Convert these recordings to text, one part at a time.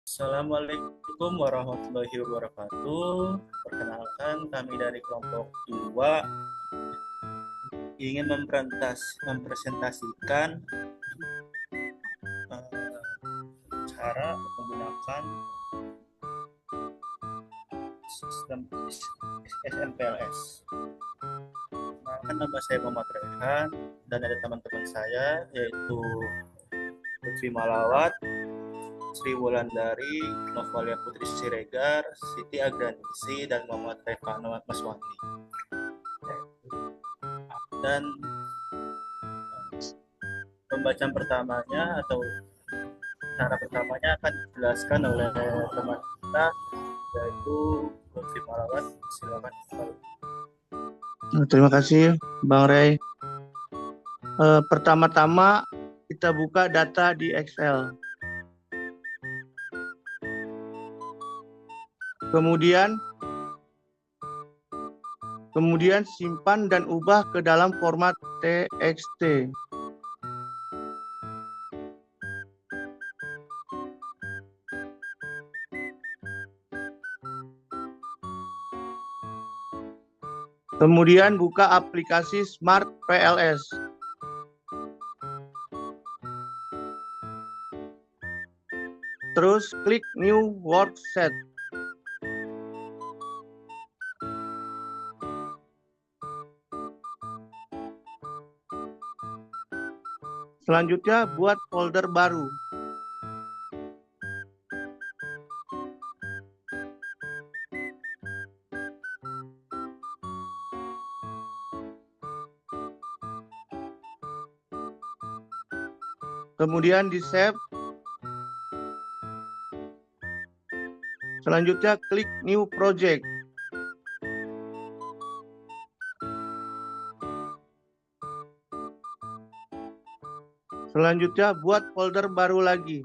Assalamualaikum warahmatullahi wabarakatuh. Perkenalkan, kami dari kelompok 2 ingin mempresentasikan cara menggunakan sistem SMPLS. Nama saya Muhammad Rehan dan ada teman-teman saya yaitu Lutfi Malawat, Sri Wulandari, Novalia Putri Siregar, Siti Agranisi, dan Muhammad Revano Maswandi. Dan pembacaan pertamanya atau cara pertamanya akan dijelaskan oleh teman kita yaitu Lutfi Malawat. Silakan. Terima kasih Bang Ray. Pertama-tama kita buka data di Excel. Kemudian simpan dan ubah ke dalam format TXT. Kemudian buka aplikasi Smart PLS. Terus klik New Worksheet. Selanjutnya buat folder baru. Kemudian di save. Selanjutnya klik New Project. Selanjutnya buat folder baru lagi.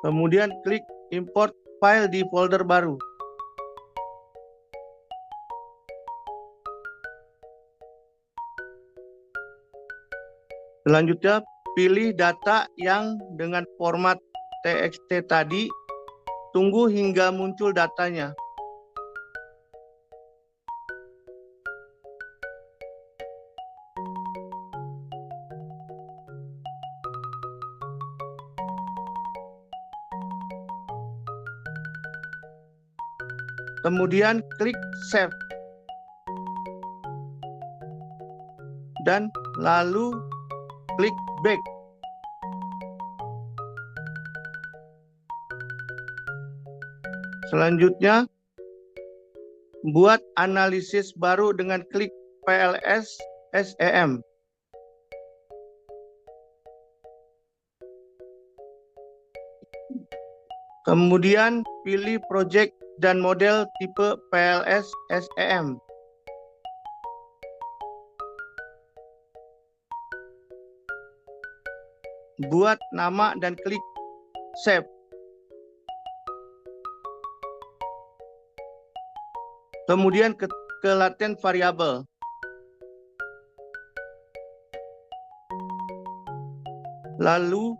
Kemudian klik import file di folder baru. Selanjutnya pilih data yang dengan format TXT tadi, tunggu hingga muncul datanya. Kemudian klik Save. Dan lalu klik Back. Selanjutnya, buat analisis baru dengan klik PLS SEM. Kemudian pilih project dan model tipe PLS SEM. Buat nama dan klik Save. Kemudian ke latent variable. Lalu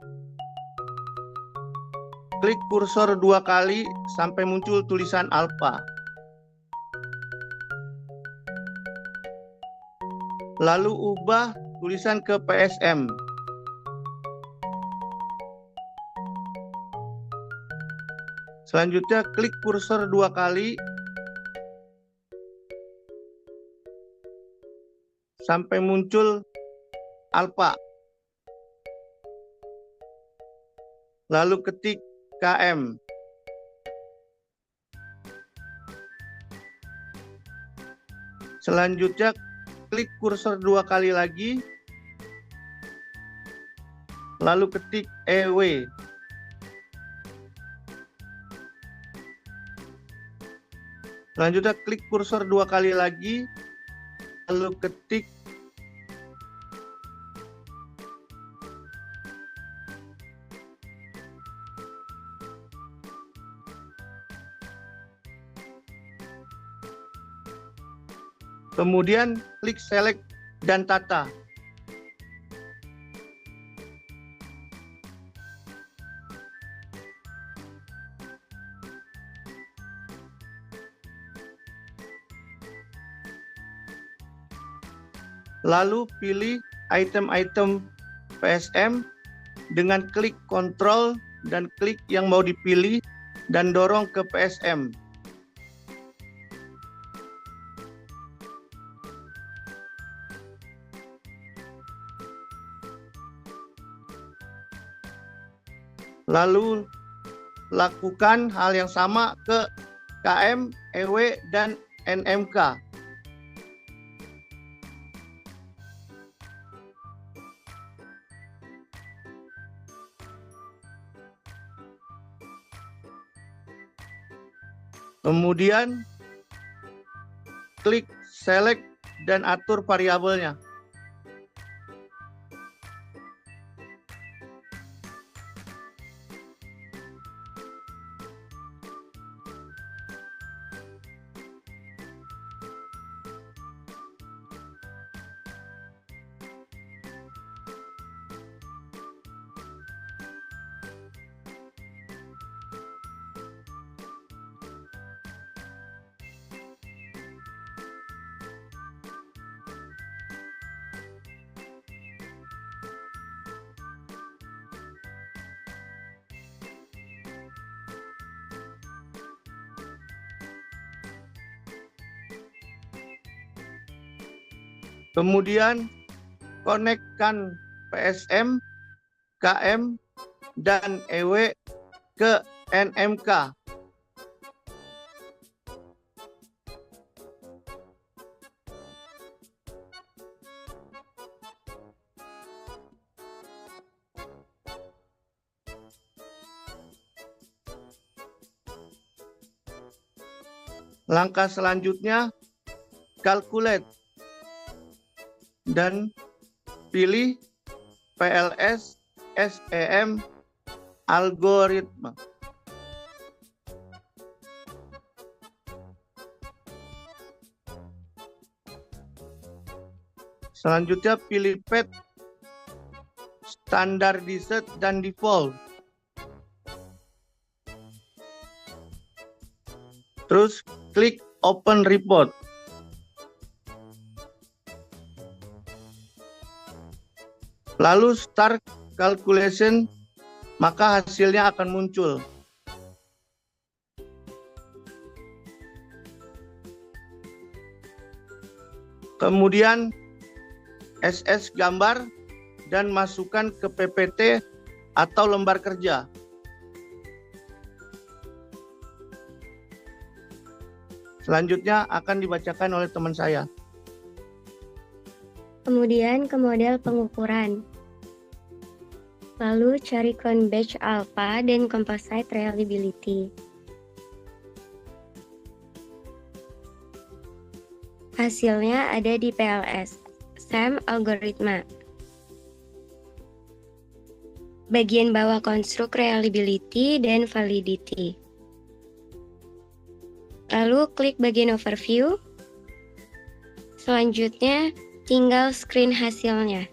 klik kursor 2 kali sampai muncul tulisan alpha. Lalu ubah tulisan ke PSM. Selanjutnya klik kursor 2 kali sampai muncul alpha. Lalu ketik KM. Selanjutnya klik kursor 2 kali lagi. Lalu ketik EW. Selanjutnya klik kursor 2 kali lagi. Lalu ketik kemudian klik select dan tata. Lalu pilih item-item PSM dengan klik kontrol dan klik yang mau dipilih dan dorong ke PSM. Lalu lakukan hal yang sama ke KM, EW, dan NMK. Kemudian klik select dan atur variabelnya. Kemudian konekkan PSM, KM, dan EW ke NMK. Langkah selanjutnya, calculate dan pilih PLS SEM algoritma. Selanjutnya pilih path, standardized dan default. Terus klik open report. Lalu start calculation, maka hasilnya akan muncul. Kemudian SS gambar dan masukkan ke PPT atau lembar kerja. Selanjutnya akan dibacakan oleh teman saya. Kemudian ke model pengukuran. Lalu cari cron batch alpha dan composite reliability. Hasilnya ada di PLS, SEM algoritma. Bagian bawah konstruk reliability dan validity. Lalu klik bagian overview. Selanjutnya tinggal screen hasilnya.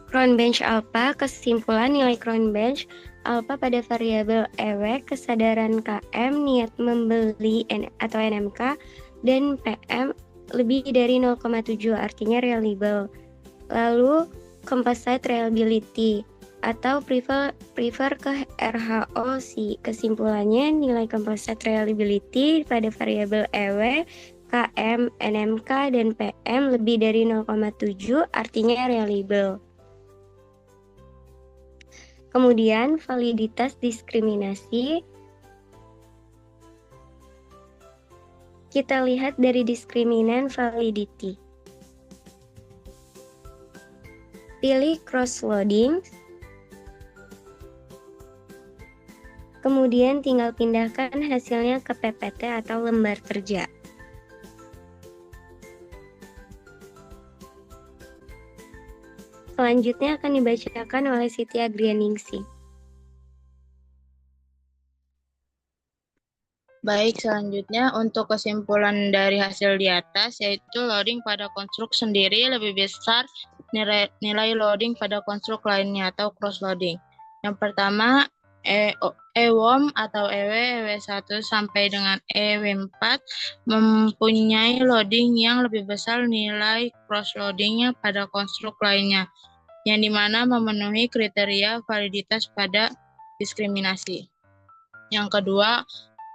Cron bench alpha, kesimpulan nilai cron bench alpha pada variabel EW, kesadaran KM, niat membeli atau NMK, dan PM lebih dari 0,7 artinya reliable. Lalu composite reliability atau prefer ke RHOC. Kesimpulannya nilai composite reliability pada variabel EW, KM, NMK, dan PM lebih dari 0,7 artinya reliable. Kemudian validitas diskriminasi. Kita lihat dari diskriminan validity. Pilih cross-loading. Kemudian tinggal pindahkan hasilnya ke PPT atau lembar kerja. Selanjutnya akan dibacakan oleh Siti Agrianingsih. Baik, selanjutnya untuk kesimpulan dari hasil di atas, yaitu loading pada konstruk sendiri lebih besar nilai loading pada konstruk lainnya atau cross loading. Yang pertama, EWOM atau EW1 sampai dengan EW4 mempunyai loading yang lebih besar nilai cross-loadingnya pada konstruk lainnya, yang dimana memenuhi kriteria validitas pada diskriminasi. Yang kedua,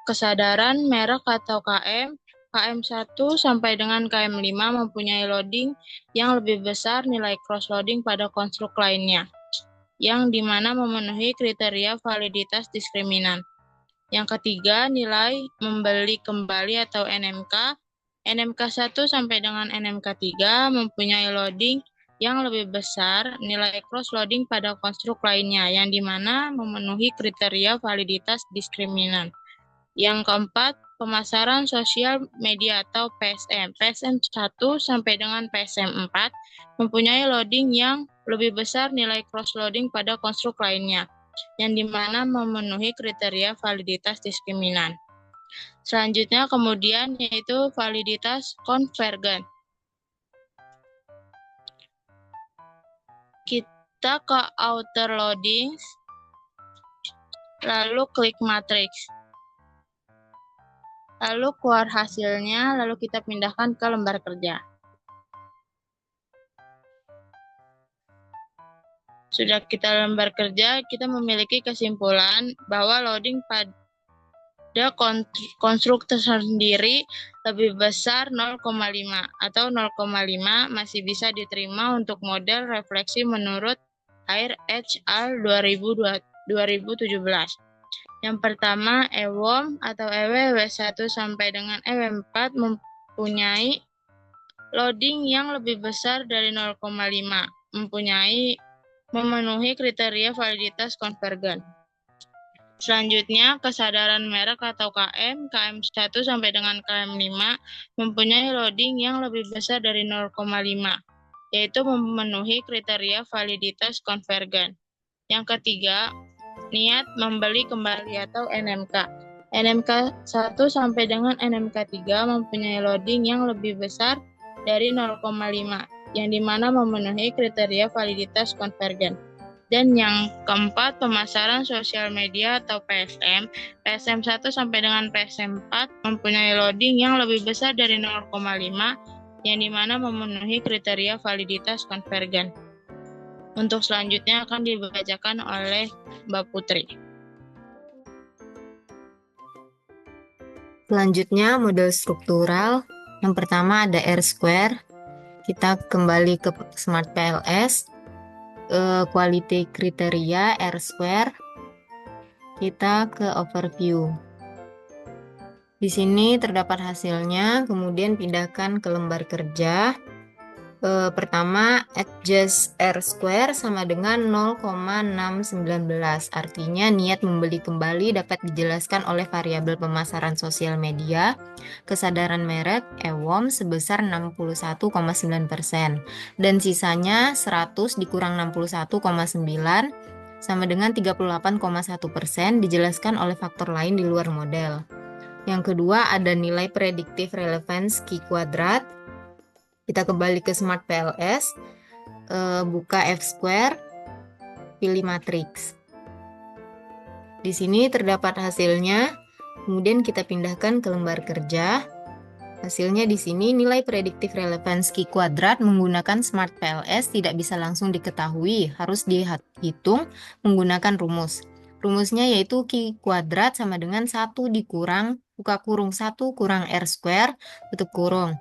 kesadaran merek atau KM. KM1 sampai dengan KM5 mempunyai loading yang lebih besar nilai cross-loading pada konstruk lainnya, yang dimana memenuhi kriteria validitas diskriminan. Yang ketiga, nilai membeli kembali atau NMK. NMK1 sampai dengan NMK3 mempunyai loading yang lebih besar nilai cross-loading pada konstruk lainnya, yang dimana memenuhi kriteria validitas diskriminan. Yang keempat, pemasaran sosial media atau PSM. PSM 1 sampai dengan PSM 4 mempunyai loading yang lebih besar nilai cross-loading pada konstruk lainnya, yang dimana memenuhi kriteria validitas diskriminan. Selanjutnya kemudian yaitu validitas konvergen. Kita ke outer loadings, lalu klik matrix. Lalu keluar hasilnya, lalu kita pindahkan ke lembar kerja. Sudah kita lembar kerja, kita memiliki kesimpulan bahwa loading pada konstruk tersendiri lebih besar 0,5 atau 0,5 masih bisa diterima untuk model refleksi menurut Air et al. 2017. Yang pertama, EWOM atau EW1 sampai dengan EW4 mempunyai loading yang lebih besar dari 0,5, memenuhi kriteria validitas konvergen. Selanjutnya, kesadaran merek atau KM 1 sampai dengan KM5 mempunyai loading yang lebih besar dari 0,5, yaitu memenuhi kriteria validitas konvergen. Yang ketiga, niat membeli kembali atau NMK. NMK 1 sampai dengan NMK 3 mempunyai loading yang lebih besar dari 0,5, yang dimana memenuhi kriteria validitas konvergen. Dan yang keempat, pemasaran sosial media atau PSM. PSM 1 sampai dengan PSM 4 mempunyai loading yang lebih besar dari 0,5, yang dimana memenuhi kriteria validitas konvergen. Untuk selanjutnya akan dibacakan oleh Mbak Putri. Selanjutnya model struktural. Yang pertama ada R-square. Kita kembali ke Smart PLS. Quality kriteria R-square. Kita ke overview. Di sini terdapat hasilnya, kemudian pindahkan ke lembar kerja. Pertama, adjust R-square sama dengan 0,619. Artinya niat membeli kembali dapat dijelaskan oleh variabel pemasaran sosial media. Kesadaran merek EWOM sebesar 61,9%. Dan sisanya 100 dikurang 61,9 sama dengan 38,1% dijelaskan oleh faktor lain di luar model. Yang kedua ada nilai predictive relevance Q kuadrat. Kita kembali ke Smart PLS, buka F-square, pilih matriks. Di sini terdapat hasilnya, kemudian kita pindahkan ke lembar kerja. Hasilnya di sini nilai predictive relevance Q kuadrat menggunakan Smart PLS tidak bisa langsung diketahui, harus dihitung menggunakan rumus. Rumusnya yaitu Q kuadrat sama dengan 1 dikurang, buka kurung 1 kurang R square, tutup kurung.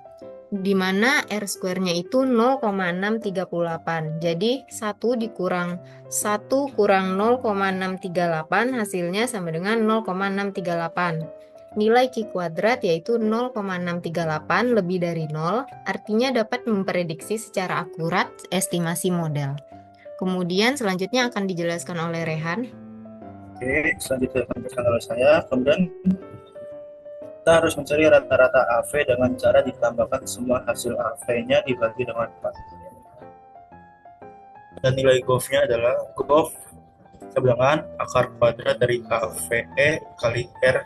Di mana R square-nya itu 0,638. Jadi 1 dikurang 1 kurang 0,638 hasilnya sama dengan 0,638. Nilai Q kuadrat yaitu 0,638 lebih dari 0, artinya dapat memprediksi secara akurat estimasi model. Kemudian selanjutnya akan dijelaskan oleh Rehan. Oke, selanjutnya akan dijelaskan oleh saya. Kemudian kita harus mencari rata-rata AV dengan cara ditambahkan semua hasil AV-nya dibagi dengan 4. Dan nilai GOV-nya adalah GOV kebilangan akar kuadrat dari AVE kali R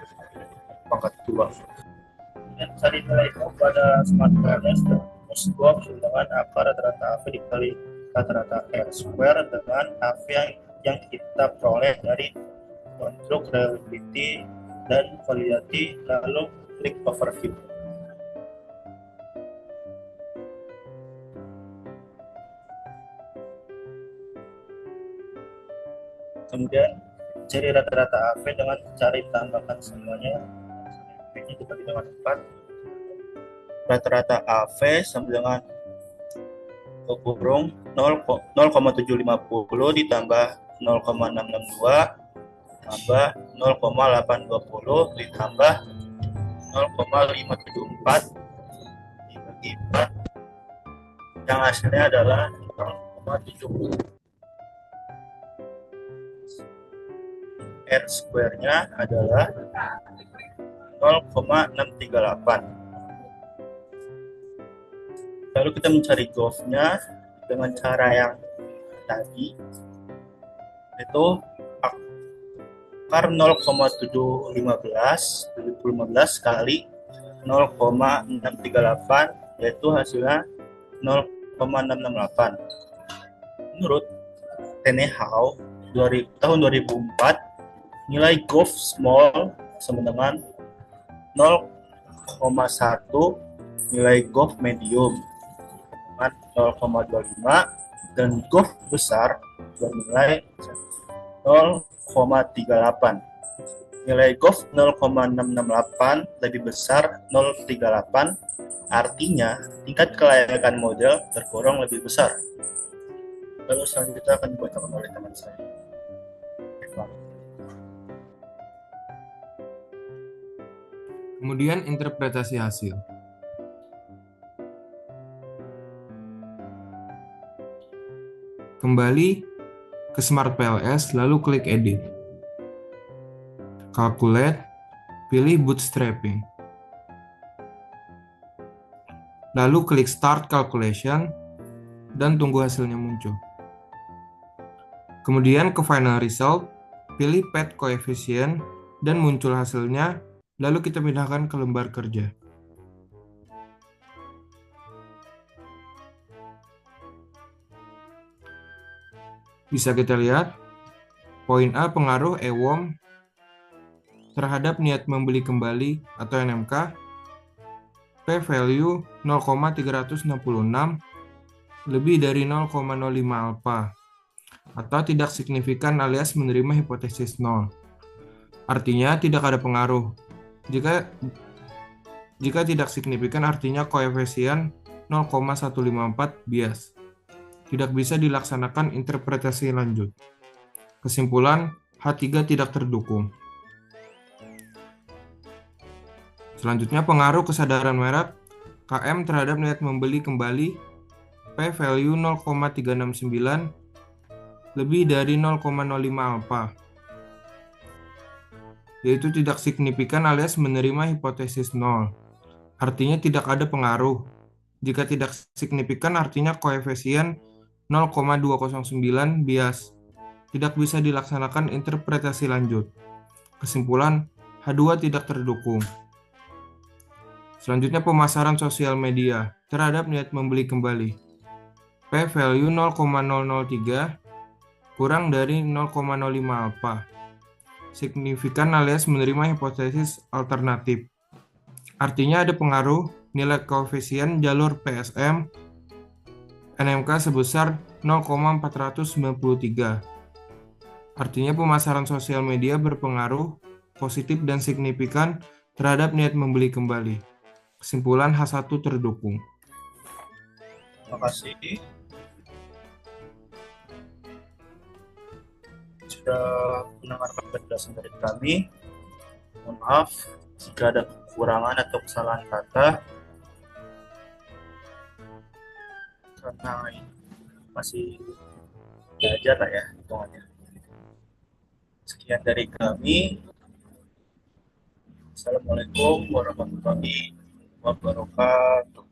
pangkat 2. Dan cari nilai GOV pada Smart PLS rumus GOV kebilangan akar rata-rata AV dikali rata-rata R square dengan AV yang kita peroleh dari konstruk, reliability, dan validity, lalu klik overview. Kemudian cari rata-rata AV dengan cara ditambahkan semuanya. Ini dibagi dengan 4. Rata-rata AV sama dengan kurung 0,750 ditambah 0,662 tambah 0,820 ditambah 0,574 dibagi 4, yang hasilnya adalah 0,70. R square-nya adalah 0,638. Lalu kita mencari GOV-nya dengan cara yang tadi, itu akar 0,715 kali 0,638, yaitu hasilnya 0,668. Menurut Tenehau tahun 2004, nilai GOV small sama dengan 0,1, nilai GOV medium 0,25, dan GOV besar bernilai 0,38. Nilai GOV 0,668 lebih besar 0,38, artinya tingkat kelayakan model tergolong lebih besar. Lalu selanjutnya akan dibacakan oleh teman saya. Kemudian interpretasi hasil. Kembali ke Smart PLS, lalu klik Edit. Calculate, pilih Bootstrapping. Lalu klik Start Calculation, dan tunggu hasilnya muncul. Kemudian ke Final Result, pilih Path Coefficient, dan muncul hasilnya, lalu kita pindahkan ke lembar kerja. Bisa kita lihat, poin A pengaruh EWOM terhadap niat membeli kembali atau NMK, P-value 0,366 lebih dari 0,05 alpha, atau tidak signifikan alias menerima hipotesis 0. Artinya tidak ada pengaruh. Jika tidak signifikan, artinya koefisien 0,154 bias. Tidak bisa dilaksanakan interpretasi lanjut. Kesimpulan, H3 tidak terdukung. Selanjutnya, pengaruh kesadaran merek KM terhadap niat membeli kembali, P-value 0,369 lebih dari 0,05 alpha, yaitu tidak signifikan alias menerima hipotesis 0. Artinya tidak ada pengaruh. Jika tidak signifikan, artinya koefisien 0,209 bias. Tidak bisa dilaksanakan interpretasi lanjut. Kesimpulan, H2 tidak terdukung. Selanjutnya, pemasaran sosial media terhadap niat membeli kembali. P-value 0,003 kurang dari 0,05 alpha. Signifikan alias menerima hipotesis alternatif. Artinya ada pengaruh nilai koefisien jalur PSM NMK sebesar 0,493. Artinya pemasaran sosial media berpengaruh positif dan signifikan terhadap niat membeli kembali. Kesimpulan H1 terdukung. Terima kasih. Sudah mendengarkan penjelasan dari kami. Mohon maaf jika ada kekurangan atau kesalahan kata, karena ini masih belajar lah ya hitungannya. Sekian dari kami. Assalamualaikum warahmatullahi wabarakatuh.